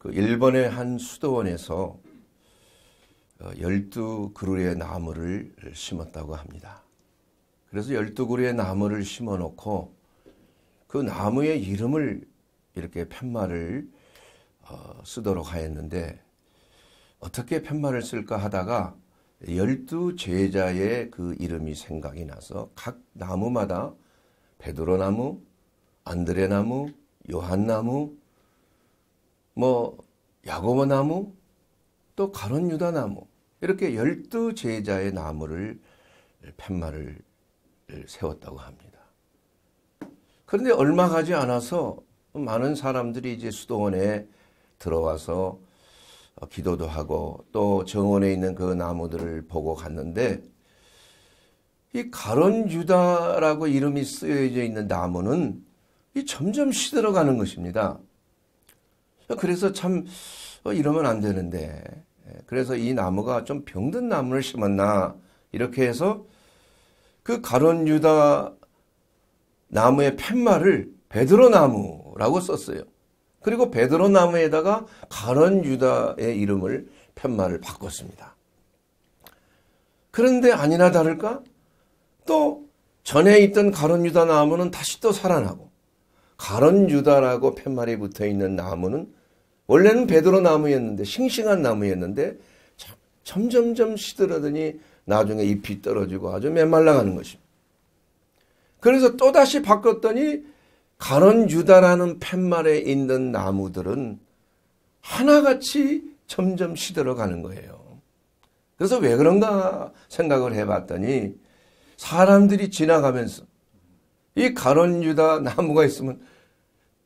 그 일본의 한 수도원에서 12그루의 나무를 심었다고 합니다. 그래서 12그루의 나무를 심어 놓고 그 나무의 이름을 이렇게 팻말을 쓰도록 하였는데, 어떻게 팻말을 쓸까 하다가 12제자의 그 이름이 생각이 나서 각 나무마다 베드로나무, 안드레나무, 요한나무, 야고보나무, 또 가룟 유다나무, 이렇게 12제자의 나무를 팻말을 세웠다고 합니다. 그런데 얼마 가지 않아서 많은 사람들이 이제 수도원에 들어와서 기도도 하고 또 정원에 있는 그 나무들을 보고 갔는데, 이 가룟 유다라고 이름이 쓰여져 있는 나무는 점점 시들어가는 것입니다. 그래서 참 이러면 안 되는데, 그래서 이 나무가 좀 병든 나무를 심었나 이렇게 해서 그 가룟 유다 나무의 팻말을 베드로나무라고 썼어요. 그리고 베드로나무에다가 가룟 유다의 이름을 팻말을 바꿨습니다. 그런데 아니나 다를까 또 전에 있던 가룟 유다 나무는 다시 또 살아나고, 가룟 유다라고 팻말이 붙어있는 나무는 원래는 베드로나무였는데, 싱싱한 나무였는데 점점점 시들어더니 나중에 잎이 떨어지고 아주 메말라가는 것입니다. 그래서 또다시 바꿨더니 가룟 유다라는 팻말에 있는 나무들은 하나같이 점점 시들어가는 거예요. 그래서 왜 그런가 생각을 해봤더니, 사람들이 지나가면서 이 가룟 유다 나무가 있으면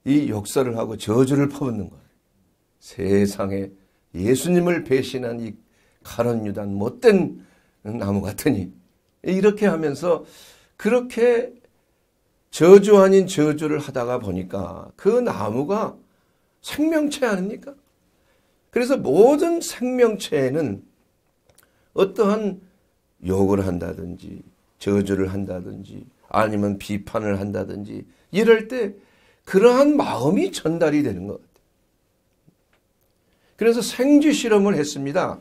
이 욕설을 하고 저주를 퍼붓는 거예요. 세상에 예수님을 배신한 이 가룟 유다는 못된 나무 같으니, 이렇게 하면서 그렇게 저주 아닌 저주를 하다가 보니까 그 나무가 생명체 아닙니까? 그래서 모든 생명체에는 어떠한 욕을 한다든지 저주를 한다든지 아니면 비판을 한다든지 이럴 때 그러한 마음이 전달이 되는 것 같아요. 그래서 생쥐 실험을 했습니다.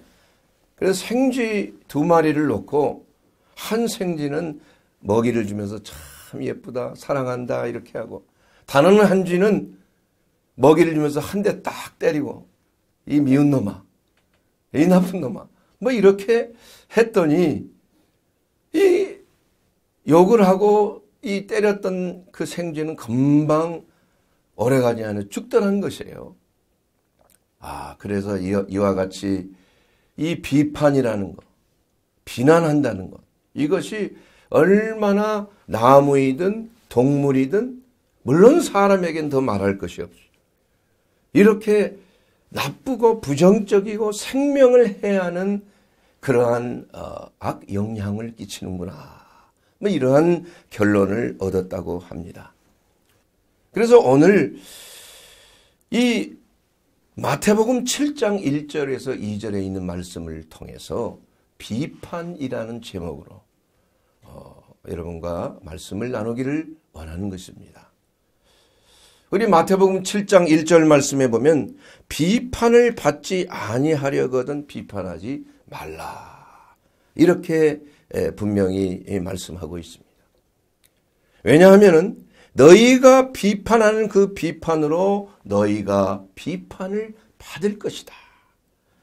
그래서 생쥐 2마리를 놓고 한 생쥐는 먹이를 주면서 참 예쁘다, 사랑한다 이렇게 하고, 다른 한 쥐는 먹이를 주면서 한 대 딱 때리고, 이 미운 놈아, 이 나쁜 놈아, 이렇게 했더니 이 욕을 하고 이 때렸던 그 생쥐는 금방 오래가지 않아 죽더라는 것이에요. 그래서 이와 같이 이 비판이라는 것, 비난한다는 것, 이것이 얼마나 나무이든 동물이든, 물론 사람에겐 더 말할 것이 없어요. 이렇게 나쁘고 부정적이고 생명을 해하는 그러한 악 영향을 끼치는구나, 이러한 결론을 얻었다고 합니다. 그래서 오늘 이 마태복음 7장 1절에서 2절에 있는 말씀을 통해서 비판이라는 제목으로 여러분과 말씀을 나누기를 원하는 것입니다. 우리 마태복음 7장 1절 말씀에 보면 비판을 받지 아니하려거든 비판하지 말라, 이렇게 분명히 말씀하고 있습니다. 왜냐하면 너희가 비판하는 그 비판으로 너희가 비판을 받을 것이다,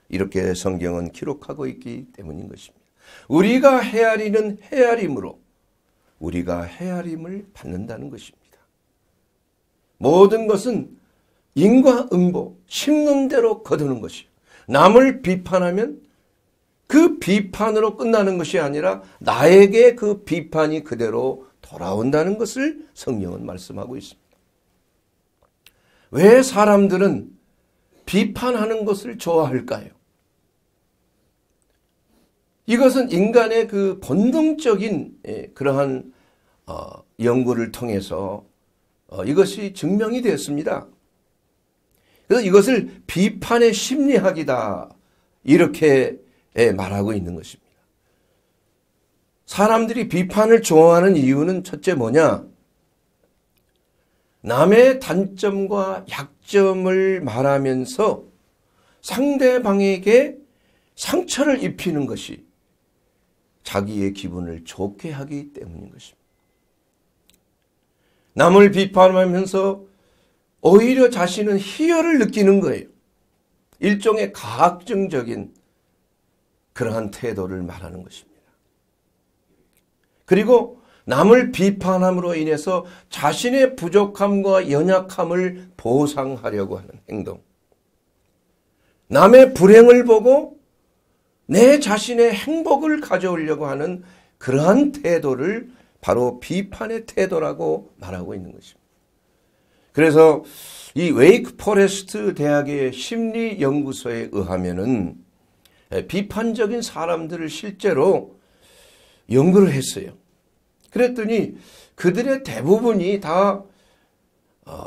이렇게 성경은 기록하고 있기 때문인 것입니다. 우리가 헤아리는 헤아림으로 우리가 헤아림을 받는다는 것입니다. 모든 것은 인과응보, 심는 대로 거두는 것이요, 남을 비판하면 그 비판으로 끝나는 것이 아니라 나에게 그 비판이 그대로 돌아온다는 것을 성경은 말씀하고 있습니다. 왜 사람들은 비판하는 것을 좋아할까요? 이것은 인간의 그 본능적인 그러한 연구를 통해서 이것이 증명이 되었습니다. 그래서 이것을 비판의 심리학이다, 이렇게 말하고 있는 것입니다. 사람들이 비판을 좋아하는 이유는 첫째 뭐냐? 남의 단점과 약점을 말하면서 상대방에게 상처를 입히는 것이 자기의 기분을 좋게 하기 때문인 것입니다. 남을 비판하면서 오히려 자신은 희열을 느끼는 거예요. 일종의 가학증적인 그러한 태도를 말하는 것입니다. 그리고 남을 비판함으로 인해서 자신의 부족함과 연약함을 보상하려고 하는 행동. 남의 불행을 보고 내 자신의 행복을 가져오려고 하는 그러한 태도를 바로 비판의 태도라고 말하고 있는 것입니다. 그래서 이 웨이크 포레스트 대학의 심리연구소에 의하면은 비판적인 사람들을 실제로 연구를 했어요. 그랬더니 그들의 대부분이 다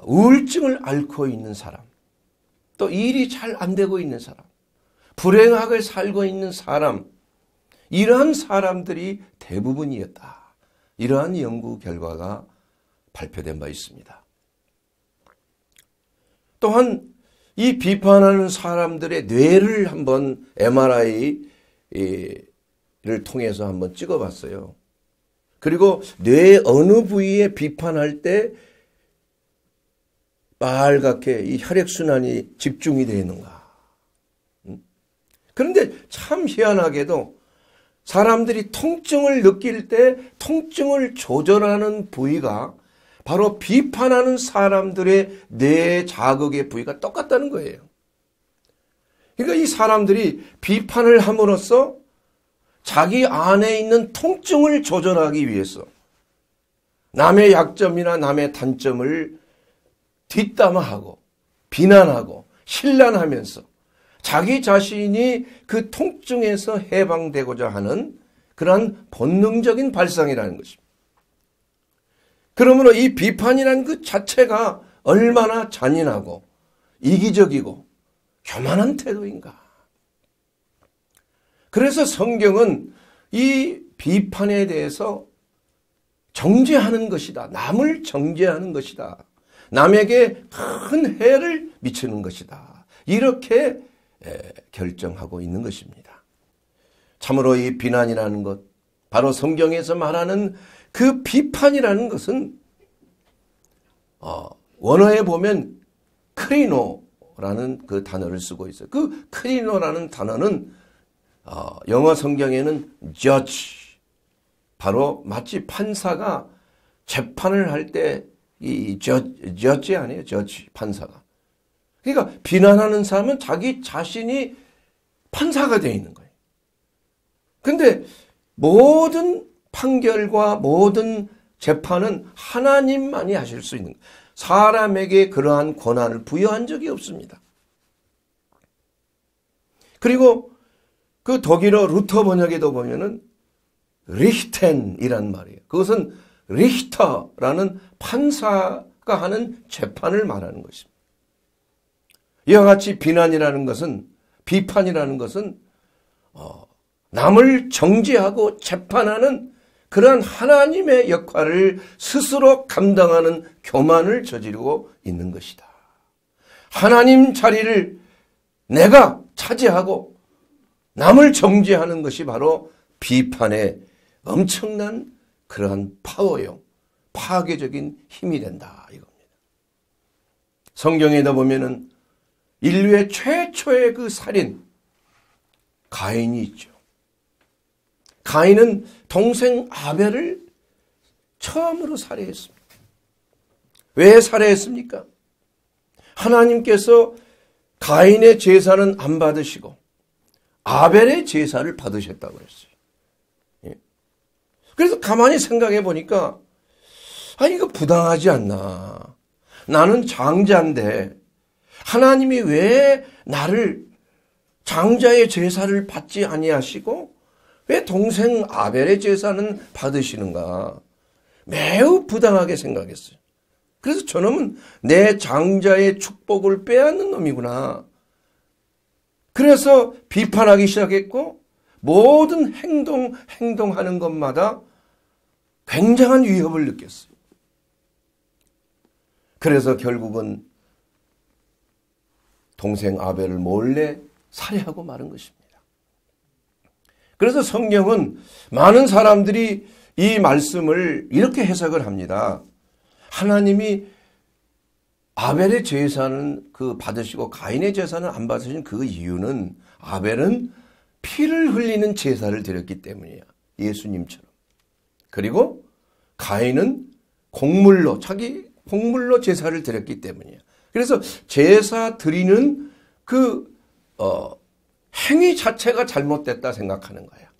우울증을 앓고 있는 사람, 또 일이 잘 안 되고 있는 사람, 불행하게 살고 있는 사람, 이러한 사람들이 대부분이었다. 이러한 연구 결과가 발표된 바 있습니다. 또한 이 비판하는 사람들의 뇌를 한번 MRI를 통해서 한번 찍어봤어요. 그리고 뇌 어느 부위에 비판할 때 빨갛게 이 혈액순환이 집중이 되어 있는가. 그런데 참 희한하게도 사람들이 통증을 느낄 때 통증을 조절하는 부위가 바로 비판하는 사람들의 뇌 자극의 부위가 똑같다는 거예요. 그러니까 이 사람들이 비판을 함으로써 자기 안에 있는 통증을 조절하기 위해서 남의 약점이나 남의 단점을 뒷담화하고 비난하고 신란하면서 자기 자신이 그 통증에서 해방되고자 하는 그러한 본능적인 발상이라는 것입니다. 그러므로 이 비판이라는 그 자체가 얼마나 잔인하고 이기적이고 교만한 태도인가. 그래서 성경은 이 비판에 대해서 정죄하는 것이다. 남을 정죄하는 것이다. 남에게 큰 해를 미치는 것이다. 이렇게 결정하고 있는 것입니다. 참으로 이 비난이라는 것, 바로 성경에서 말하는 그 비판이라는 것은 원어에 보면 크리노라는 그 단어를 쓰고 있어요. 그 크리노라는 단어는 영어 성경에는 judge, 바로 마치 판사가 재판을 할 때 이 judge 아니에요, judge, 판사가. 그러니까 비난하는 사람은 자기 자신이 판사가 되어 있는 거예요. 근데 모든 판결과 모든 재판은 하나님만이 하실 수 있는 거예요. 사람에게 그러한 권한을 부여한 적이 없습니다. 그리고 그 독일어 루터 번역에도 보면은 리히텐이란 말이에요. 그것은 리히터라는 판사가 하는 재판을 말하는 것입니다. 이와 같이 비난이라는 것은, 비판이라는 것은 남을 정죄하고 재판하는 그러한 하나님의 역할을 스스로 감당하는 교만을 저지르고 있는 것이다. 하나님 자리를 내가 차지하고 남을 정죄하는 것이 바로 비판의 엄청난 그러한 파워요. 파괴적인 힘이 된다. 이겁니다. 성경에다 보면은 인류의 최초의 그 살인, 가인이 있죠. 가인은 동생 아벨을 처음으로 살해했습니다. 왜 살해했습니까? 하나님께서 가인의 제사는 안 받으시고 아벨의 제사를 받으셨다고 그랬어요. 그래서 가만히 생각해 보니까 이거 부당하지 않나. 나는 장자인데 하나님이 왜 나를 장자의 제사를 받지 아니하시고 왜 동생 아벨의 제사는 받으시는가. 매우 부당하게 생각했어요. 그래서 저놈은 내 장자의 축복을 빼앗는 놈이구나. 그래서 비판하기 시작했고 모든 행동하는 것마다 굉장한 위협을 느꼈어요. 그래서 결국은 동생 아벨을 몰래 살해하고 마는 것입니다. 그래서 성경은 많은 사람들이 이 말씀을 이렇게 해석을 합니다. 하나님이 아벨의 제사는 받으시고 가인의 제사는 안 받으신 그 이유는 아벨은 피를 흘리는 제사를 드렸기 때문이야. 예수님처럼. 그리고 가인은 자기 곡물로 제사를 드렸기 때문이야. 그래서 제사 드리는 행위 자체가 잘못됐다 생각하는 거야.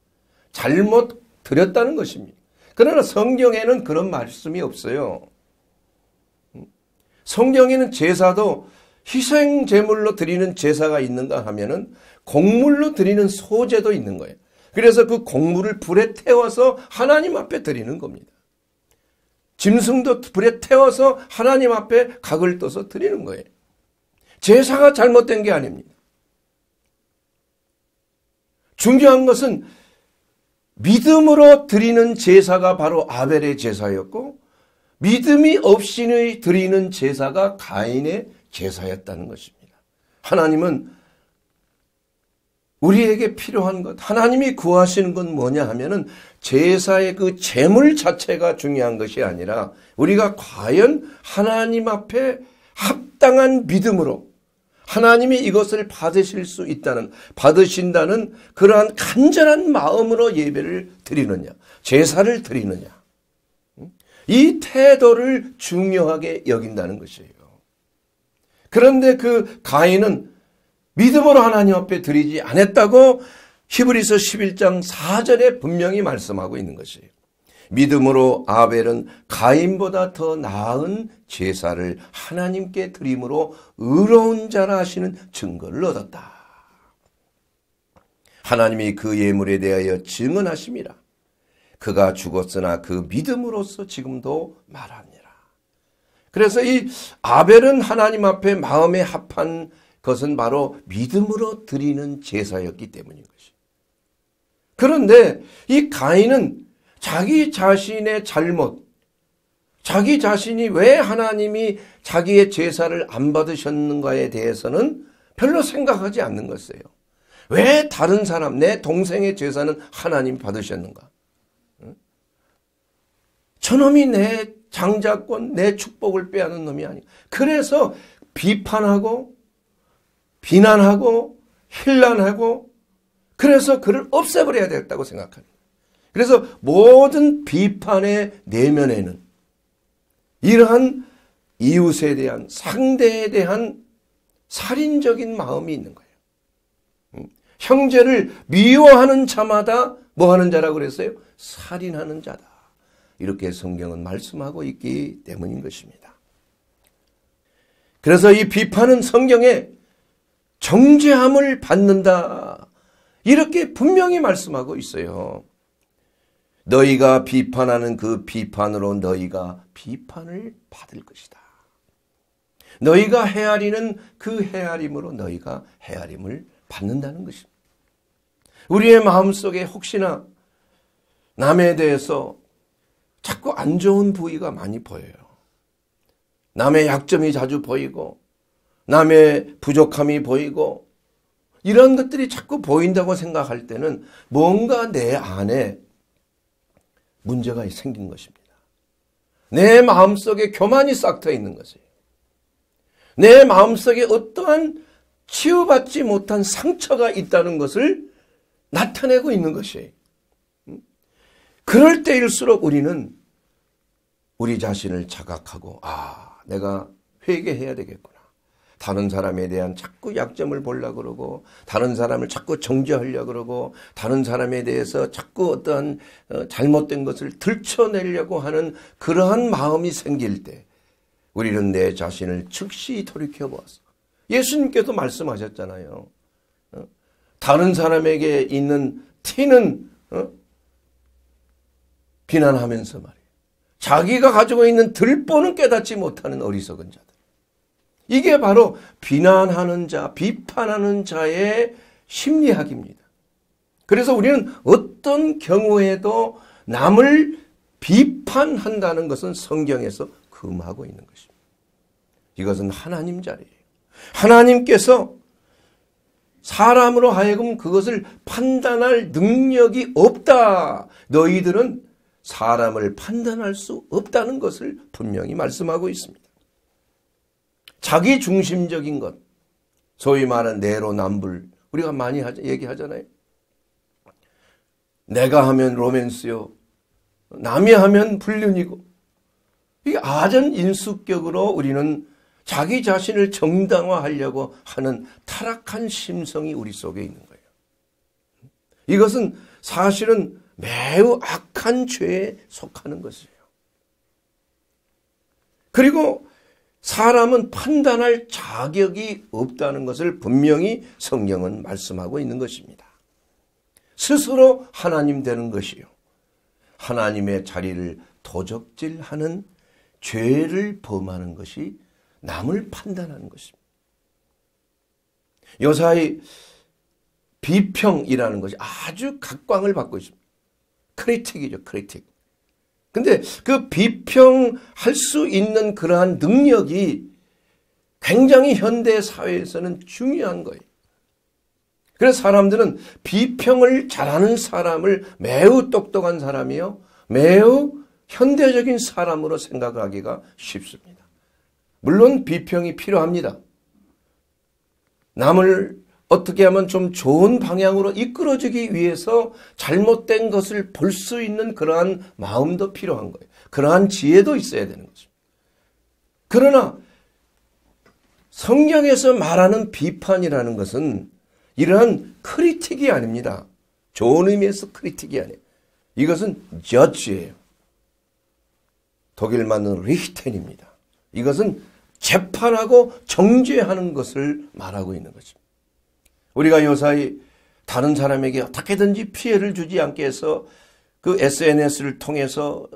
잘못 드렸다는 것입니다. 그러나 성경에는 그런 말씀이 없어요. 성경에는 제사도 희생 제물로 드리는 제사가 있는가 하면은 곡물로 드리는 소제도 있는 거예요. 그래서 그 곡물을 불에 태워서 하나님 앞에 드리는 겁니다. 짐승도 불에 태워서 하나님 앞에 각을 떠서 드리는 거예요. 제사가 잘못된 게 아닙니다. 중요한 것은 믿음으로 드리는 제사가 바로 아벨의 제사였고 믿음이 없이 드리는 제사가 가인의 제사였다는 것입니다. 하나님은 우리에게 필요한 것, 하나님이 구하시는 건 뭐냐 하면은 제사의 그 제물 자체가 중요한 것이 아니라 우리가 과연 하나님 앞에 합당한 믿음으로 하나님이 이것을 받으신다는 그러한 간절한 마음으로 예배를 드리느냐, 제사를 드리느냐. 이 태도를 중요하게 여긴다는 것이에요. 그런데 그 가인은 믿음으로 하나님 앞에 드리지 않았다고 히브리서 11장 4절에 분명히 말씀하고 있는 것이에요. 믿음으로 아벨은 가인보다 더 나은 제사를 하나님께 드림으로 의로운 자라 하시는 증거를 얻었다. 하나님이 그 예물에 대하여 증언하심이라. 그가 죽었으나 그 믿음으로써 지금도 말하니라. 그래서 이 아벨은 하나님 앞에 마음에 합한 것은 바로 믿음으로 드리는 제사였기 때문인 것이에요. 그런데 이 가인은 자기 자신의 잘못, 자기 자신이 왜 하나님이 자기의 제사를 안 받으셨는가에 대해서는 별로 생각하지 않는 것이에요. 왜 다른 사람, 내 동생의 제사는 하나님 받으셨는가? 저놈이 내 장자권, 내 축복을 빼앗는 놈이 아니야. 그래서 비판하고 비난하고 힐난하고 그래서 그를 없애버려야 되겠다고 생각합니다. 그래서 모든 비판의 내면에는 이러한 이웃에 대한 상대에 대한 살인적인 마음이 있는 거예요. 형제를 미워하는 자마다 뭐 하는 자라고 그랬어요? 살인하는 자다. 이렇게 성경은 말씀하고 있기 때문인 것입니다. 그래서 이 비판은 성경에 정죄함을 받는다. 이렇게 분명히 말씀하고 있어요. 너희가 비판하는 그 비판으로 너희가 비판을 받을 것이다. 너희가 헤아리는 그 헤아림으로 너희가 헤아림을 받는다는 것입니다. 우리의 마음속에 혹시나 남에 대해서 자꾸 안 좋은 부위가 많이 보여요. 남의 약점이 자주 보이고 남의 부족함이 보이고 이런 것들이 자꾸 보인다고 생각할 때는 뭔가 내 안에 문제가 생긴 것입니다. 내 마음속에 교만이 싹 트여 있는 것이에요. 내 마음속에 어떠한 치유받지 못한 상처가 있다는 것을 나타내고 있는 것이에요. 그럴 때일수록 우리는 우리 자신을 자각하고 내가 회개해야 되겠구나. 다른 사람에 대한 자꾸 약점을 보려고 그러고 다른 사람을 자꾸 정죄하려고 그러고 다른 사람에 대해서 자꾸 어떠한 잘못된 것을 들춰내려고 하는 그러한 마음이 생길 때 우리는 내 자신을 즉시 돌이켜보았어. 예수님께서 말씀하셨잖아요. 다른 사람에게 있는 티는 비난하면서 말이에요. 자기가 가지고 있는 들보는 깨닫지 못하는 어리석은 자들. 이게 바로 비난하는 자, 비판하는 자의 심리학입니다. 그래서 우리는 어떤 경우에도 남을 비판한다는 것은 성경에서 금하고 있는 것입니다. 이것은 하나님 자리예요. 하나님께서 사람으로 하여금 그것을 판단할 능력이 없다. 너희들은 사람을 판단할 수 없다는 것을 분명히 말씀하고 있습니다. 자기 중심적인 것, 소위 말하는 내로남불, 우리가 많이 얘기하잖아요. 내가 하면 로맨스요, 남이 하면 불륜이고, 이게 아전인수격으로 우리는 자기 자신을 정당화하려고 하는 타락한 심성이 우리 속에 있는 거예요. 이것은 사실은 매우 악한 죄에 속하는 것이에요. 그리고 사람은 판단할 자격이 없다는 것을 분명히 성경은 말씀하고 있는 것입니다. 스스로 하나님 되는 것이요, 하나님의 자리를 도적질하는 죄를 범하는 것이 남을 판단하는 것입니다. 요사이 비평이라는 것이 아주 각광을 받고 있습니다. 크리틱이죠, 크리틱. 근데 그 비평할 수 있는 그러한 능력이 굉장히 현대 사회에서는 중요한 거예요. 그래서 사람들은 비평을 잘하는 사람을 매우 똑똑한 사람이요, 매우 현대적인 사람으로 생각하기가 쉽습니다. 물론 비평이 필요합니다. 남을 어떻게 하면 좀 좋은 방향으로 이끌어주기 위해서 잘못된 것을 볼 수 있는 그러한 마음도 필요한 거예요. 그러한 지혜도 있어야 되는 거죠. 그러나 성경에서 말하는 비판이라는 것은 이러한 크리틱이 아닙니다. 좋은 의미에서 크리틱이 아니에요. 이것은 저지예요. 독일말은 리히텐입니다. 이것은 재판하고 정죄하는 것을 말하고 있는 거죠. 우리가 요사이 다른 사람에게 어떻게든지 피해를 주지 않게 해서 그 SNS를 통해서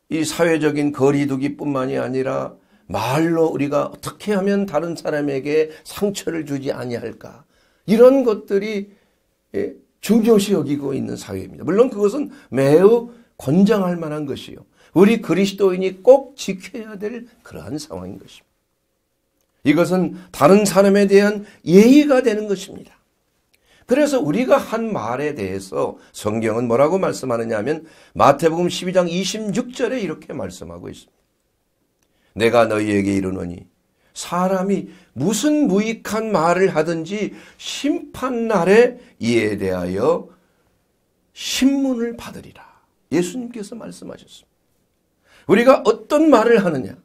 이 사회적인 거리두기뿐만이 아니라 말로 우리가 어떻게 하면 다른 사람에게 상처를 주지 아니할까, 이런 것들이 중요시 여기고 있는 사회입니다. 물론 그것은 매우 권장할 만한 것이요, 우리 그리스도인이 꼭 지켜야 될 그러한 상황인 것입니다. 이것은 다른 사람에 대한 예의가 되는 것입니다. 그래서 우리가 한 말에 대해서 성경은 뭐라고 말씀하느냐 하면 마태복음 12장 26절에 이렇게 말씀하고 있습니다. 내가 너희에게 이르노니 사람이 무슨 무익한 말을 하든지 심판날에 이에 대하여 신문을 받으리라. 예수님께서 말씀하셨습니다. 우리가 어떤 말을 하느냐,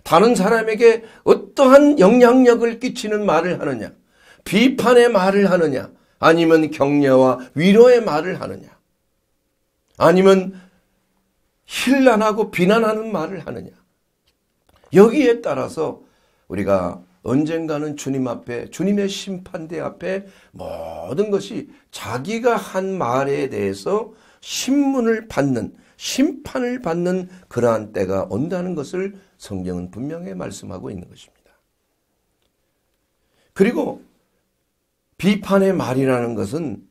다른 사람에게 어떠한 영향력을 끼치는 말을 하느냐, 비판의 말을 하느냐, 아니면 격려와 위로의 말을 하느냐, 아니면 힐난하고 비난하는 말을 하느냐, 여기에 따라서 우리가 언젠가는 주님 앞에, 주님의 심판대 앞에 모든 것이 자기가 한 말에 대해서 심판을 받는 그러한 때가 온다는 것을 성경은 분명히 말씀하고 있는 것입니다. 그리고 비판의 말이라는 것은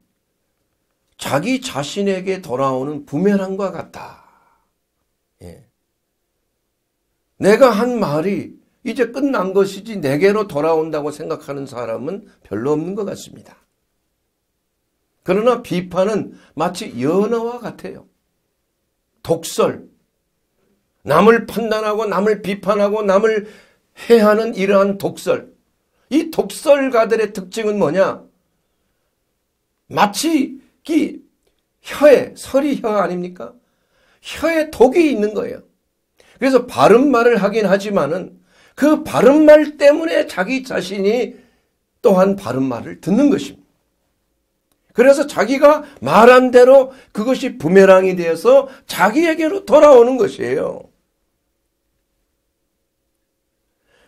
자기 자신에게 돌아오는 부메랑과 같다. 내가 한 말이 이제 끝난 것이지 내게로 돌아온다고 생각하는 사람은 별로 없는 것 같습니다. 그러나 비판은 마치 연어와 같아요. 독설, 남을 판단하고 남을 비판하고 남을 해하는 이러한 독설. 이 독설가들의 특징은 뭐냐? 마치 혀에, 설이 혀 아닙니까? 혀에 독이 있는 거예요. 그래서 바른 말을 하긴 하지만은 그 바른 말 때문에 자기 자신이 또한 바른 말을 듣는 것입니다. 그래서 자기가 말한 대로 그것이 부메랑이 되어서 자기에게로 돌아오는 것이에요.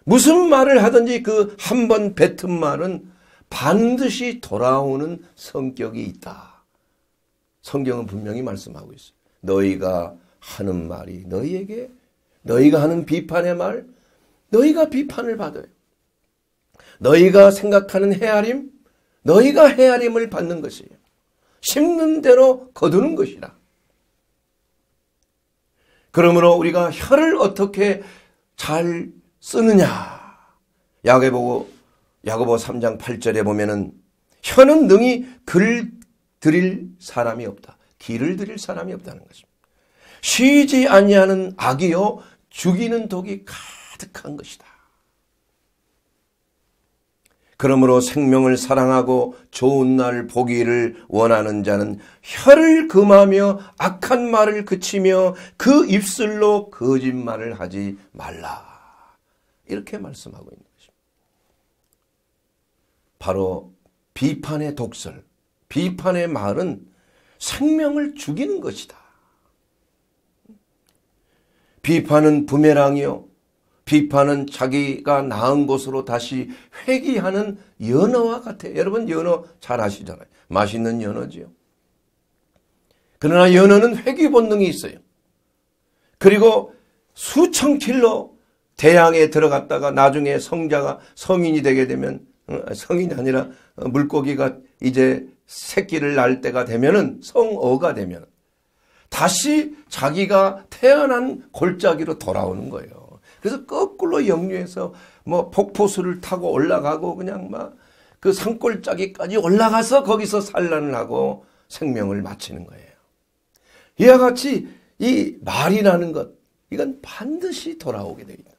무슨 말을 하든지 그 한 번 뱉은 말은 반드시 돌아오는 성격이 있다. 성경은 분명히 말씀하고 있어요. 너희가 하는 말이 너희에게, 너희가 하는 비판의 말, 너희가 비판을 받아요. 너희가 생각하는 헤아림, 너희가 헤아림을 받는 것이에요. 심는 대로 거두는 것이라. 그러므로 우리가 혀를 어떻게 잘 쓰느냐. 야고보서 야고보 3장 8절에 보면은 혀는 능히 글 드릴 사람이 없다. 길을 드릴 사람이 없다는 것입니다. 쉬지 아니하는 악이요 죽이는 독이 가득한 것이다. 그러므로 생명을 사랑하고 좋은 날 보기를 원하는 자는 혀를 금하며 악한 말을 그치며 그 입술로 거짓말을 하지 말라. 이렇게 말씀하고 있는 것입니다. 바로 비판의 독설, 비판의 말은 생명을 죽이는 것이다. 비판은 부메랑이요. 비판은 자기가 낳은 곳으로 다시 회귀하는 연어와 같아요. 여러분 연어 잘 아시잖아요. 맛있는 연어지요. 그러나 연어는 회귀 본능이 있어요. 그리고 수천 킬로 대양에 들어갔다가 나중에 성자가 성인이 되게 되면, 성인이 아니라 물고기가 이제 새끼를 낳을 때가 되면은, 성어가 되면 다시 자기가 태어난 골짜기로 돌아오는 거예요. 그래서 거꾸로 역류해서 뭐 폭포수를 타고 올라가고 그냥 막 그 산골짜기까지 올라가서 거기서 산란을 하고 생명을 마치는 거예요. 이와 같이 이 말이라는 것, 이건 반드시 돌아오게 됩니다.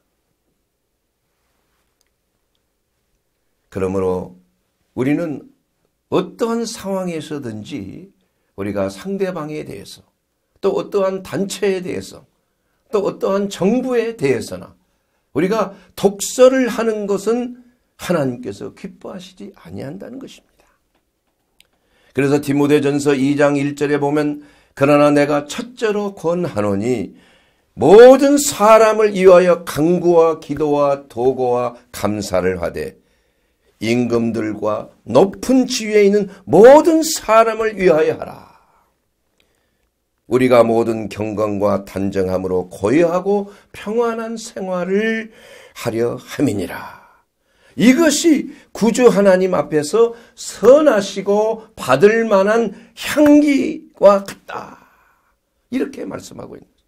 그러므로 우리는 어떠한 상황에서든지 우리가 상대방에 대해서 또 어떠한 단체에 대해서 또 어떠한 정부에 대해서나 우리가 독설을 하는 것은 하나님께서 기뻐하시지 아니한다는 것입니다. 그래서 디모데전서 2장 1절에 보면 그러나 내가 첫째로 권하노니 모든 사람을 위하여 간구와 기도와 도고와 감사를 하되 임금들과 높은 지위에 있는 모든 사람을 위하여 하라. 우리가 모든 경건과 단정함으로 고요하고 평안한 생활을 하려 함이니라. 이것이 구주 하나님 앞에서 선하시고 받을 만한 향기와 같다. 이렇게 말씀하고 있는 거죠.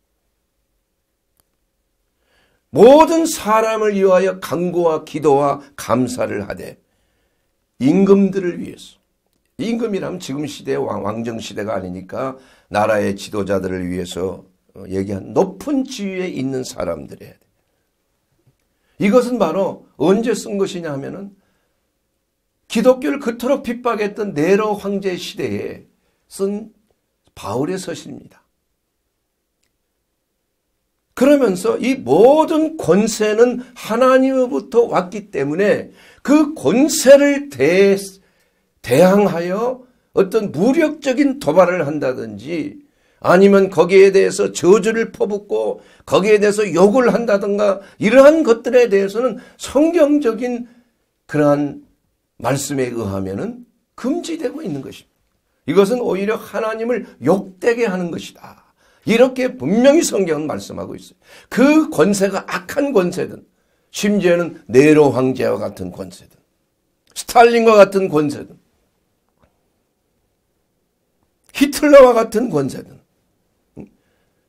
모든 사람을 위하여 간구와 기도와 감사를 하되 임금들을 위해서. 임금이라면 지금 시대의 왕정시대가 아니니까 나라의 지도자들을 위해서 얘기한 높은 지위에 있는 사람들이에요. 이것은 바로 언제 쓴 것이냐 하면은 기독교를 그토록 핍박했던 네로 황제 시대에 쓴 바울의 서신입니다. 그러면서 이 모든 권세는 하나님으로부터 왔기 때문에 그 권세를 대항하여 어떤 무력적인 도발을 한다든지 아니면 거기에 대해서 저주를 퍼붓고 거기에 대해서 욕을 한다든가 이러한 것들에 대해서는 성경적인 그러한 말씀에 의하면은 금지되고 있는 것입니다. 이것은 오히려 하나님을 욕되게 하는 것이다. 이렇게 분명히 성경은 말씀하고 있어요. 그 권세가 악한 권세든 심지어는 네로 황제와 같은 권세든 스탈린과 같은 권세든 히틀러와 같은 권세든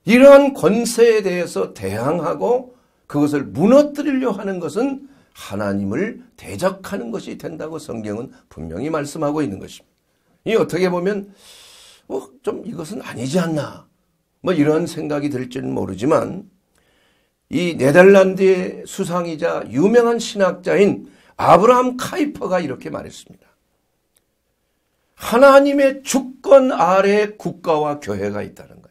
이러한 권세에 대해서 대항하고 그것을 무너뜨리려 하는 것은 하나님을 대적하는 것이 된다고 성경은 분명히 말씀하고 있는 것입니다. 이 어떻게 보면 좀 이것은 아니지 않나 이런 생각이 들지는 모르지만 이 네덜란드의 수상이자 유명한 신학자인 아브라함 카이퍼가 이렇게 말했습니다. 하나님의 주권 아래 국가와 교회가 있다는 거예요.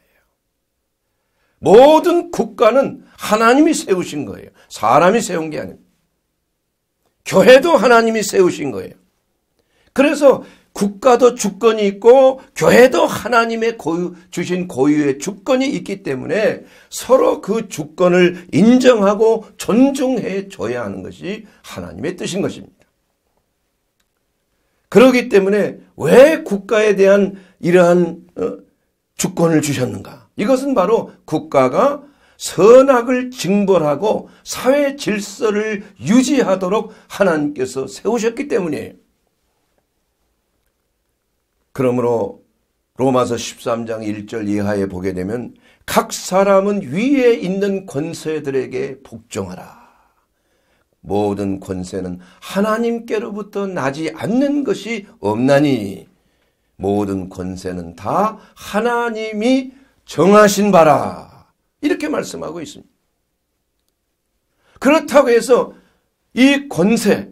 모든 국가는 하나님이 세우신 거예요. 사람이 세운 게 아닙니다. 교회도 하나님이 세우신 거예요. 그래서 국가도 주권이 있고 교회도 하나님의 주신 고유의 주권이 있기 때문에 서로 그 주권을 인정하고 존중해 줘야 하는 것이 하나님의 뜻인 것입니다. 그렇기 때문에 왜 국가에 대한 이러한 주권을 주셨는가? 이것은 바로 국가가 선악을 징벌하고 사회 질서를 유지하도록 하나님께서 세우셨기 때문이에요. 그러므로 로마서 13장 1절 이하에 보게 되면 각 사람은 위에 있는 권세들에게 복종하라. 모든 권세는 하나님께로부터 나지 않는 것이 없나니 모든 권세는 다 하나님이 정하신 바라. 이렇게 말씀하고 있습니다. 그렇다고 해서 이 권세,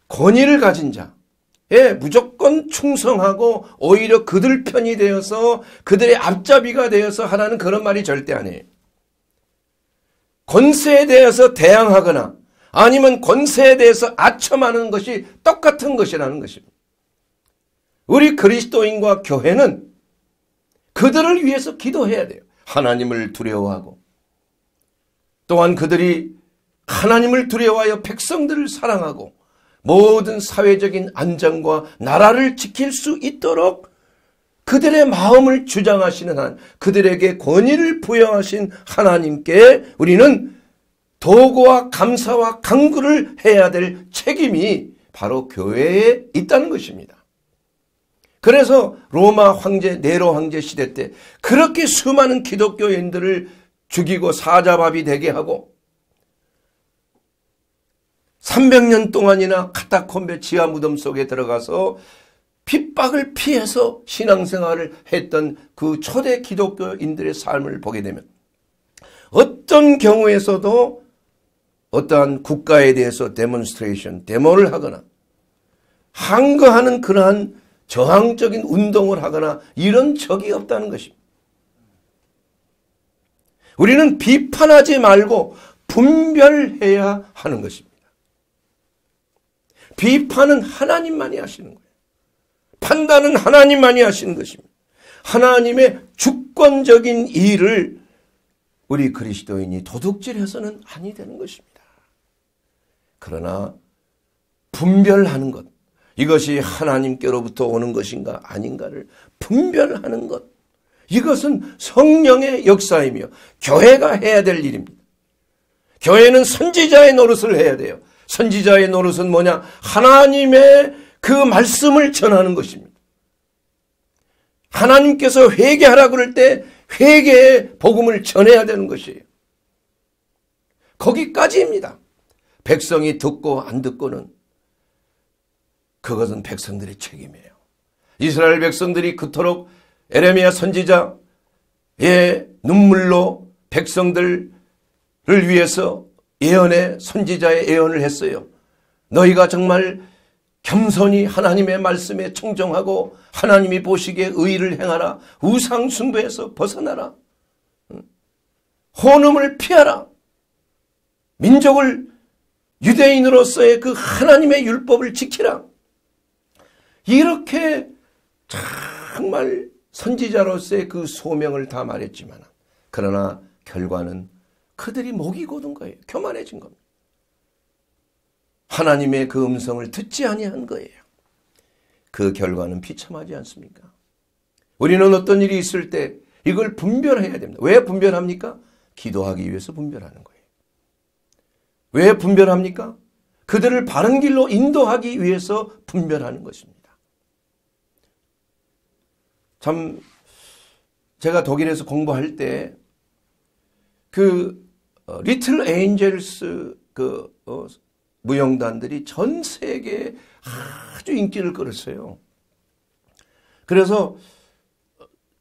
권위를 가진 자에 무조건 충성하고 오히려 그들 편이 되어서 그들의 앞잡이가 되어서 하라는 그런 말이 절대 아니에요. 권세에 대해서 대항하거나 아니면 권세에 대해서 아첨하는 것이 똑같은 것이라는 것입니다. 우리 그리스도인과 교회는 그들을 위해서 기도해야 돼요. 하나님을 두려워하고 또한 그들이 하나님을 두려워하여 백성들을 사랑하고 모든 사회적인 안정과 나라를 지킬 수 있도록 그들의 마음을 주장하시는 한, 그들에게 권위를 부여하신 하나님께 우리는 도구와 감사와 간구를 해야 될 책임이 바로 교회에 있다는 것입니다. 그래서 로마 황제, 네로 황제 시대 때 그렇게 수많은 기독교인들을 죽이고 사자밥이 되게 하고 300년 동안이나 카타콤베 지하 무덤 속에 들어가서 핍박을 피해서 신앙생활을 했던 그 초대 기독교인들의 삶을 보게 되면 어떤 경우에서도 어떠한 국가에 대해서 데모를 하거나 항거하는 그러한 저항적인 운동을 하거나 이런 적이 없다는 것입니다. 우리는 비판하지 말고 분별해야 하는 것입니다. 비판은 하나님만이 하시는 거예요. 판단은 하나님만이 하시는 것입니다. 하나님의 주권적인 일을 우리 그리스도인이 도둑질해서는 아니 되는 것입니다. 그러나 분별하는 것, 이것이 하나님께로부터 오는 것인가 아닌가를 분별하는 것, 이것은 성령의 역사이며 교회가 해야 될 일입니다. 교회는 선지자의 노릇을 해야 돼요. 선지자의 노릇은 뭐냐? 하나님의 그 말씀을 전하는 것입니다. 하나님께서 회개하라 그럴 때 회개의 복음을 전해야 되는 것이에요. 거기까지입니다. 백성이 듣고 안 듣고는 그것은 백성들의 책임이에요. 이스라엘 백성들이 그토록 에레미야 선지자의 눈물로 백성들을 위해서 선지자의 예언을 했어요. 너희가 정말 겸손히 하나님의 말씀에 청정하고 하나님이 보시기에 의를 행하라. 우상 숭배에서 벗어나라. 혼음을 피하라. 민족을 유대인으로서의 그 하나님의 율법을 지키라. 이렇게 정말 선지자로서의 그 소명을 다 말했지만 그러나 결과는 그들이 목이 곧은 거예요. 교만해진 겁니다. 하나님의 그 음성을 듣지 아니한 거예요. 그 결과는 비참하지 않습니까? 우리는 어떤 일이 있을 때 이걸 분별해야 됩니다. 왜 분별합니까? 기도하기 위해서 분별하는 거예요. 왜 분별합니까? 그들을 바른 길로 인도하기 위해서 분별하는 것입니다. 참 제가 독일에서 공부할 때 그 리틀 에인젤스 무용단들이 전 세계에 아주 인기를 끌었어요. 그래서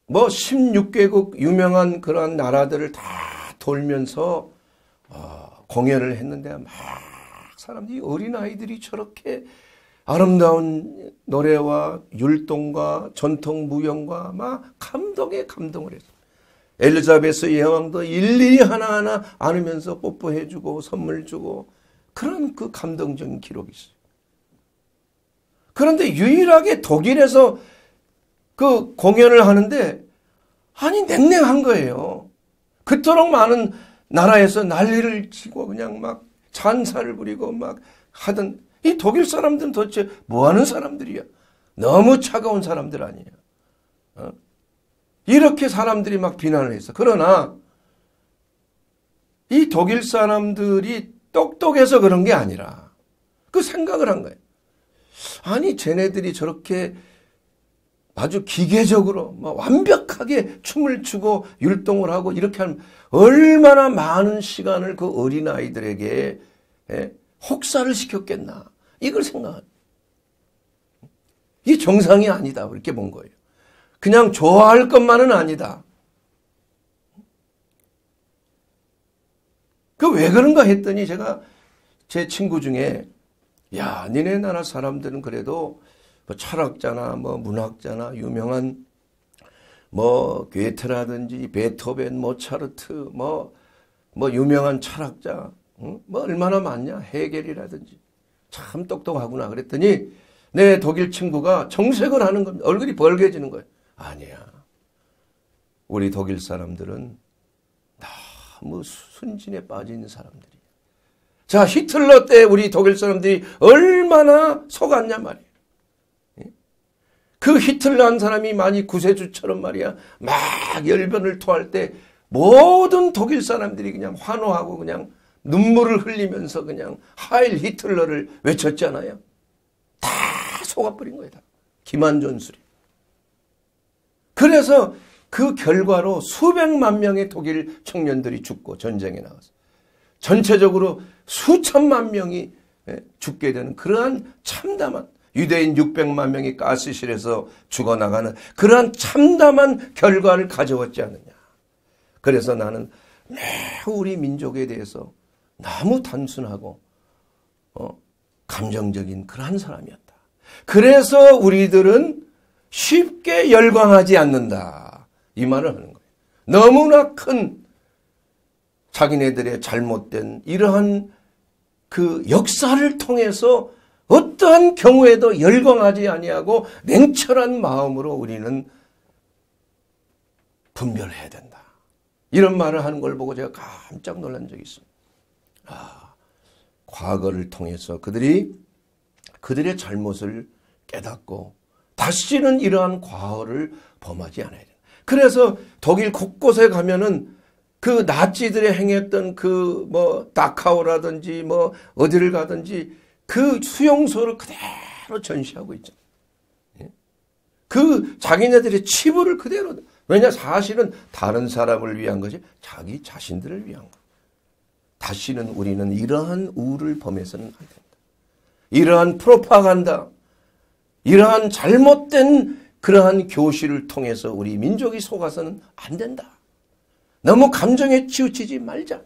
16개국 유명한 그런 나라들을 다 돌면서 공연을 했는데 막 사람들이 어린아이들이 저렇게 아름다운 노래와 율동과 전통 무용과 막 감동을 했어요. 엘리자베스 여왕도 일일이 하나하나 안으면서 뽀뽀해주고 선물 주고 그런 그 감동적인 기록이 있어요. 그런데 유일하게 독일에서 그 공연을 하는데 냉랭한 거예요. 그토록 많은 나라에서 난리를 치고 그냥 막 찬사를 부리고 막 하던 이 독일 사람들은 도대체 뭐 하는 사람들이야? 너무 차가운 사람들 아니에요. 이렇게 사람들이 막 비난을 했어. 그러나 이 독일 사람들이 똑똑해서 그런 게 아니라 그 생각을 한 거예요. 쟤네들이 저렇게 아주 기계적으로 완벽하게 춤을 추고 율동을 하고 이렇게 하면 얼마나 많은 시간을 그 어린아이들에게 혹사를 시켰겠나? 이걸 생각합니다. 이게 정상이 아니다. 이렇게 본 거예요. 그냥 좋아할 것만은 아니다. 그 왜 그런가 했더니 제가 제 친구 중에 야, 니네 나라 사람들은 그래도 뭐 철학자나 뭐 문학자나 유명한 뭐 괴테라든지 베토벤, 모차르트 뭐 유명한 철학자 뭐 얼마나 많냐? 헤겔이라든지 참 똑똑하구나 그랬더니 내 독일 친구가 정색을 하는 겁니다. 얼굴이 벌개지는 거예요. 아니야. 우리 독일 사람들은 너무 순진에 빠진 사람들이야. 자, 히틀러 때 우리 독일 사람들이 얼마나 속았냐 말이에요. 그 히틀러 한 사람이 많이 구세주처럼 말이야. 막 열변을 토할 때 모든 독일 사람들이 그냥 환호하고 그냥 눈물을 흘리면서 그냥 하일 히틀러를 외쳤잖아요. 다 속아버린 거예요. 다. 기만존술이. 그래서 그 결과로 수백만 명의 독일 청년들이 죽고 전쟁에 나가서 전체적으로 수천만 명이 죽게 되는 그러한 참담한 유대인 600만 명이 가스실에서 죽어나가는 그러한 참담한 결과를 가져왔지 않느냐. 그래서 나는 매우 우리 민족에 대해서 너무 단순하고 감정적인 그러한 사람이었다. 그래서 우리들은 쉽게 열광하지 않는다. 이 말을 하는 거예요. 너무나 큰 자기네들의 잘못된 이러한 그 역사를 통해서 어떠한 경우에도 열광하지 아니하고 냉철한 마음으로 우리는 분별해야 된다. 이런 말을 하는 걸 보고 제가 깜짝 놀란 적이 있습니다. 과거를 통해서 그들의 잘못을 깨닫고 다시는 이러한 과거를 범하지 않아야 된다. 그래서 독일 곳곳에 가면은 그 나치들이 행했던 그 다카오라든지 어디를 가든지 그 수용소를 그대로 전시하고 있죠. 그 자기네들의 치부를 그대로. 왜냐 사실은 다른 사람을 위한 것이 자기 자신들을 위한 것. 다시는 우리는 이러한 우를 범해서는 안 된다. 이러한 프로파간다, 이러한 잘못된 그러한 교실을 통해서 우리 민족이 속아서는 안 된다. 너무 감정에 치우치지 말자.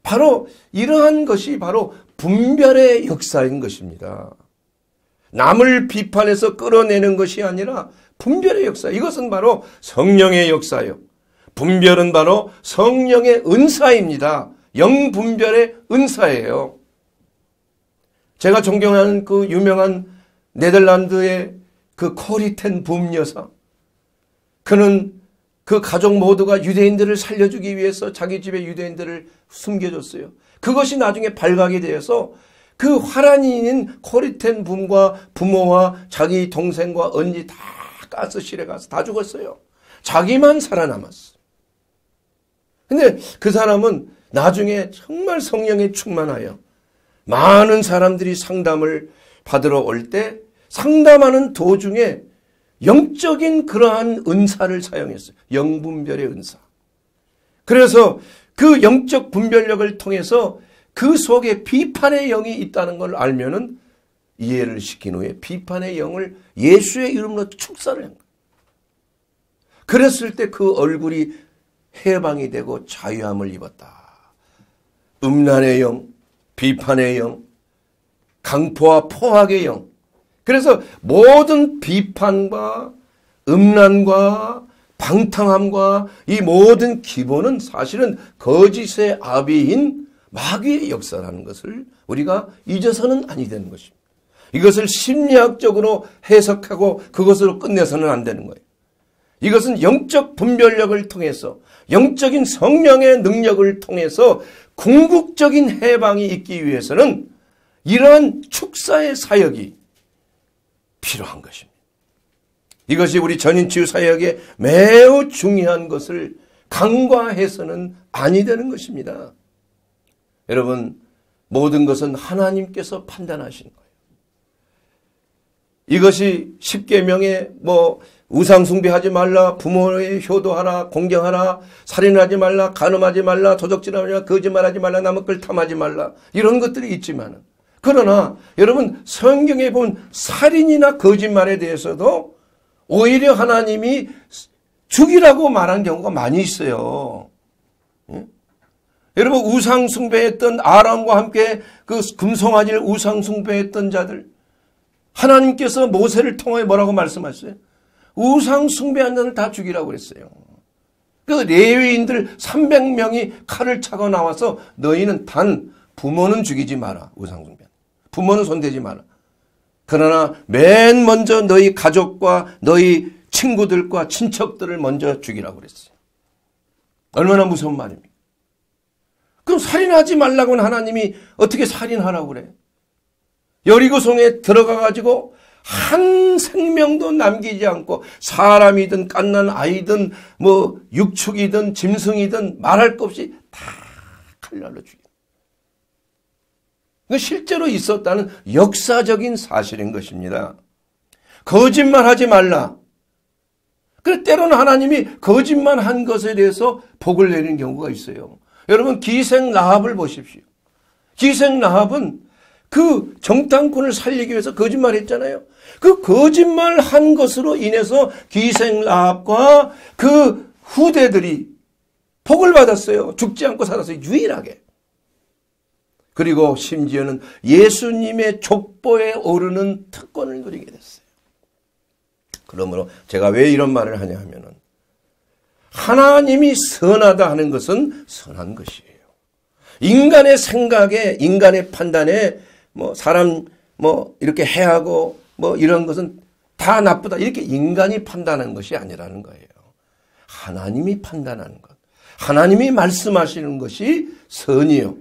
바로 이러한 것이 바로 분별의 역사인 것입니다. 남을 비판해서 끌어내는 것이 아니라 분별의 역사. 이것은 바로 성령의 역사요. 분별은 바로 성령의 은사입니다. 영분별의 은사예요. 제가 존경하는 그 유명한 네덜란드의 그 코리텐 붐 여사. 그는 그 가족 모두가 유대인들을 살려주기 위해서 자기 집에 유대인들을 숨겨줬어요. 그것이 나중에 발각이 되어서 그 화란인인 코리텐 붐과 부모와 자기 동생과 언니 다 가스실에 가서 다 죽었어요. 자기만 살아남았어. 근데 그 사람은 나중에 정말 성령에 충만하여 많은 사람들이 상담을 받으러 올 때 상담하는 도중에 영적인 그러한 은사를 사용했어요. 영분별의 은사. 그래서 그 영적 분별력을 통해서 그 속에 비판의 영이 있다는 걸 알면은 이해를 시킨 후에 비판의 영을 예수의 이름으로 축사를 한 거예요. 그랬을 때 그 얼굴이 해방이 되고 자유함을 입었다. 음란의 영, 비판의 영, 강포와 포악의 영. 그래서 모든 비판과 음란과 방탕함과 이 모든 기본은 사실은 거짓의 아비인 마귀의 역사라는 것을 우리가 잊어서는 아니 되는 것입니다. 이것을 심리학적으로 해석하고 그것으로 끝내서는 안 되는 거예요. 이것은 영적 분별력을 통해서 영적인 성령의 능력을 통해서 궁극적인 해방이 있기 위해서는 이러한 축사의 사역이 필요한 것입니다. 이것이 우리 전인치유 사역에 매우 중요한 것을 간과해서는 아니 되는 것입니다. 여러분, 모든 것은 하나님께서 판단하신 거예요. 이것이 십계명에 뭐 우상 숭배하지 말라, 부모의 효도하라, 공경하라, 살인하지 말라, 간음하지 말라, 도적질하지 말라, 거짓말하지 말라, 남의 걸 탐하지 말라, 이런 것들이 있지만, 그러나 여러분 성경에 보면 살인이나 거짓말에 대해서도 오히려 하나님이 죽이라고 말한 경우가 많이 있어요. 예? 여러분 우상 숭배했던 아람과 함께 그 금송아지를 우상 숭배했던 자들, 하나님께서 모세를 통하여 뭐라고 말씀하셨어요? 우상 숭배한 자들 다 죽이라고 그랬어요. 그 레위인들 300명이 칼을 차고 나와서 너희는 단 부모는 죽이지 마라. 우상 숭배. 부모는 손대지 마라. 그러나 맨 먼저 너희 가족과 너희 친구들과 친척들을 먼저 죽이라고 그랬어요. 얼마나 무서운 말입니까? 그럼 살인하지 말라고는 하나님이 어떻게 살인하라고 그래? 여리고성에 들어가 가지고 한 생명도 남기지 않고 사람이든 갓난 아이든 뭐 육축이든 짐승이든 말할 것 없이 다 칼날로 죽여. 그 실제로 있었다는 역사적인 사실인 것입니다. 거짓말하지 말라. 그래 때로는 하나님이 거짓말한 것에 대해서 복을 내리는 경우가 있어요. 여러분 기생 라합을 보십시오. 기생 라합은 그 정탐꾼을 살리기 위해서 거짓말했잖아요. 그 거짓말한 것으로 인해서 기생 라합과 그 후대들이 복을 받았어요. 죽지 않고 살았어요. 유일하게. 그리고 심지어는 예수님의 족보에 오르는 특권을 누리게 됐어요. 그러므로 제가 왜 이런 말을 하냐 하면은 하나님이 선하다 하는 것은 선한 것이에요. 인간의 생각에, 인간의 판단에 뭐 사람 뭐 이렇게 해하고 뭐 이런 것은 다 나쁘다 이렇게 인간이 판단하는 것이 아니라는 거예요. 하나님이 판단하는 것, 하나님이 말씀하시는 것이 선이요,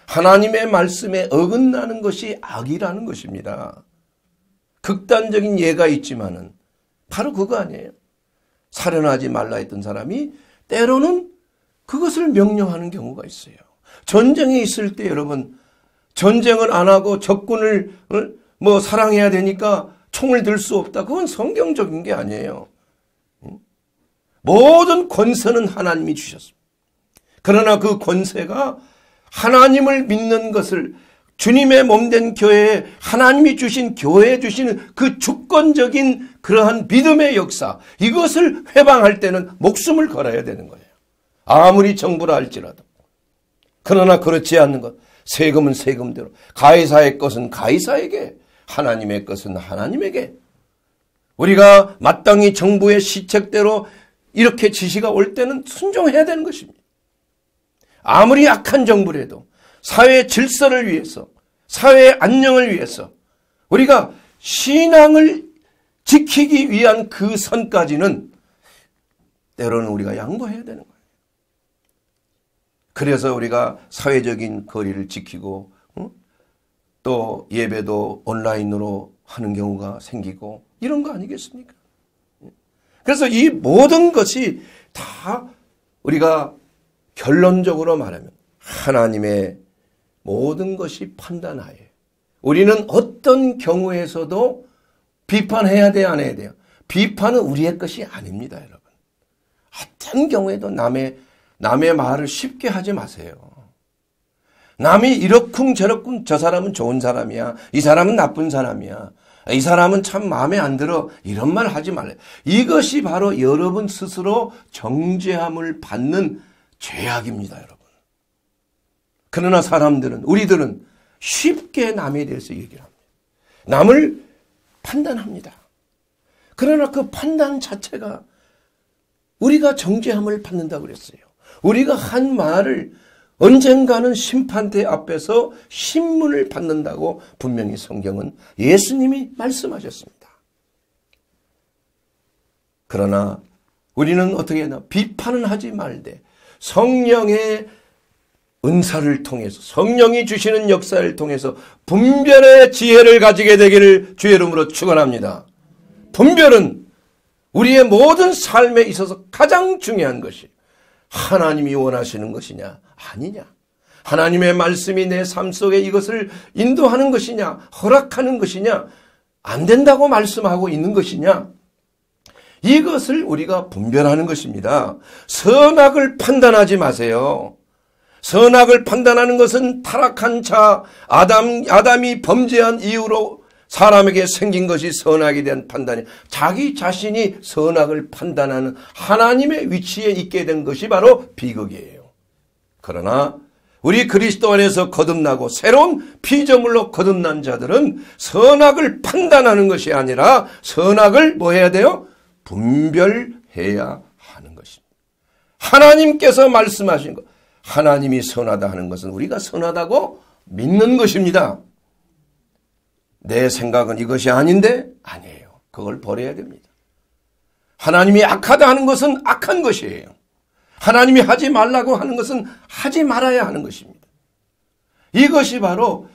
하나님의 말씀에 어긋나는 것이 악이라는 것입니다. 극단적인 예가 있지만은 바로 그거 아니에요. 살인하지 말라 했던 사람이 때로는 그것을 명령하는 경우가 있어요. 전쟁이 있을 때 여러분 전쟁을 안 하고 적군을 뭐 사랑해야 되니까 총을 들 수 없다. 그건 성경적인 게 아니에요. 모든 권세는 하나님이 주셨습니다. 그러나 그 권세가 하나님을 믿는 것을 주님의 몸된 교회에 하나님이 주신 교회에 주시는 그 주권적인 그러한 믿음의 역사, 이것을 회방할 때는 목숨을 걸어야 되는 거예요. 아무리 정부라 할지라도. 그러나 그렇지 않는 것, 세금은 세금대로, 가이사의 것은 가이사에게, 하나님의 것은 하나님에게. 우리가 마땅히 정부의 시책대로 이렇게 지시가 올 때는 순종해야 되는 것입니다. 아무리 악한 정부라도 사회의 질서를 위해서, 사회의 안녕을 위해서 우리가 신앙을 지키기 위한 그 선까지는 때로는 우리가 양보해야 되는 거예요. 그래서 우리가 사회적인 거리를 지키고 또 예배도 온라인으로 하는 경우가 생기고 이런 거 아니겠습니까? 그래서 이 모든 것이 다 우리가 결론적으로 말하면 하나님의 모든 것이 판단하에 우리는 어떤 경우에서도 비판해야 돼요, 안 해야 돼요? 비판은 우리의 것이 아닙니다, 여러분. 어떤 경우에도 남의 말을 쉽게 하지 마세요. 남이 이러쿵 저러쿵 저 사람은 좋은 사람이야, 이 사람은 나쁜 사람이야, 이 사람은 참 마음에 안 들어, 이런 말 하지 말래요. 이것이 바로 여러분 스스로 정죄함을 받는 죄악입니다, 여러분. 그러나 사람들은, 우리들은 쉽게 남에 대해서 얘기를 합니다. 남을 판단합니다. 그러나 그 판단 자체가 우리가 정죄함을 받는다고 그랬어요. 우리가 한 말을 언젠가는 심판대 앞에서 신문을 받는다고 분명히 성경은 예수님이 말씀하셨습니다. 그러나 우리는 어떻게 하나? 비판은 하지 말되 성령의 은사를 통해서, 성령이 주시는 역사를 통해서 분별의 지혜를 가지게 되기를 주의 이름으로 축원합니다. 분별은 우리의 모든 삶에 있어서 가장 중요한 것이 하나님이 원하시는 것이냐 아니냐, 하나님의 말씀이 내 삶 속에 이것을 인도하는 것이냐 허락하는 것이냐 안 된다고 말씀하고 있는 것이냐? 이것을 우리가 분별하는 것입니다. 선악을 판단하지 마세요. 선악을 판단하는 것은 타락한 자 아담이 범죄한 이후로 사람에게 생긴 것이 선악에 대한 판단이, 자기 자신이 선악을 판단하는 하나님의 위치에 있게 된 것이 바로 비극이에요. 그러나 우리 그리스도 안에서 거듭나고 새로운 피조물로 거듭난 자들은 선악을 판단하는 것이 아니라 선악을 뭐 해야 돼요? 분별해야 하는 것입니다. 하나님께서 말씀하신 것, 하나님이 선하다 하는 것은 우리가 선하다고 믿는 것입니다. 내 생각은 이것이 아닌데 아니에요. 그걸 버려야 됩니다. 하나님이 악하다 하는 것은 악한 것이에요. 하나님이 하지 말라고 하는 것은 하지 말아야 하는 것입니다. 이것이 바로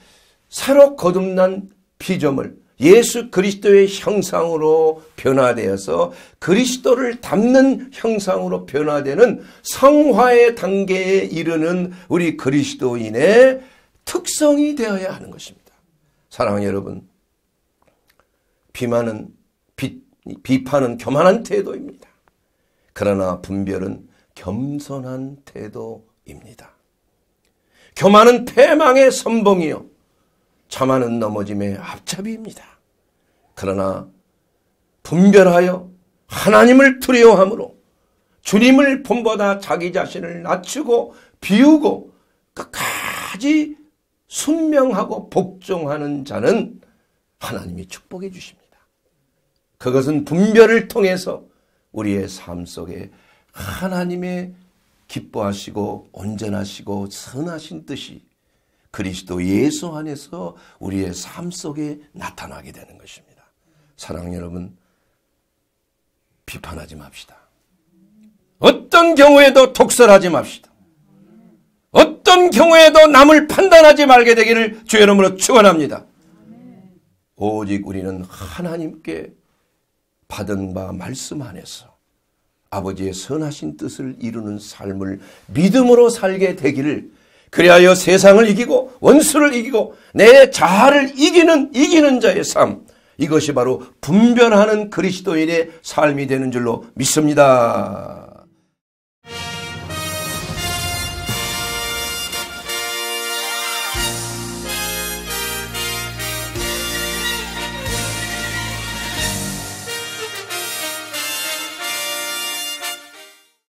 새로 거듭난 피조물 예수 그리스도의 형상으로 변화되어서 그리스도를 닮는 형상으로 변화되는 성화의 단계에 이르는 우리 그리스도인의 특성이 되어야 하는 것입니다. 사랑하는 여러분, 비판은 교만한 태도입니다. 그러나 분별은 겸손한 태도입니다. 교만은 패망의 선봉이요 자만은 넘어짐의 앞잡이입니다. 그러나 분별하여 하나님을 두려워함으로 주님을 본보다 자기 자신을 낮추고 비우고 끝까지 순명하고 복종하는 자는 하나님이 축복해 주십니다. 그것은 분별을 통해서 우리의 삶 속에 하나님의 기뻐하시고 온전하시고 선하신 뜻이 그리스도 예수 안에서 우리의 삶 속에 나타나게 되는 것입니다. 사랑하는 여러분, 비판하지 맙시다. 어떤 경우에도 독설하지 맙시다. 어떤 경우에도 남을 판단하지 말게 되기를 주의 이름으로 축원합니다. 오직 우리는 하나님께 받은 바 말씀 안에서 아버지의 선하신 뜻을 이루는 삶을 믿음으로 살게 되기를, 그리하여 세상을 이기고 원수를 이기고 내 자아를 이기는 자의 삶, 이것이 바로 분별하는 그리스도인의 삶이 되는 줄로 믿습니다.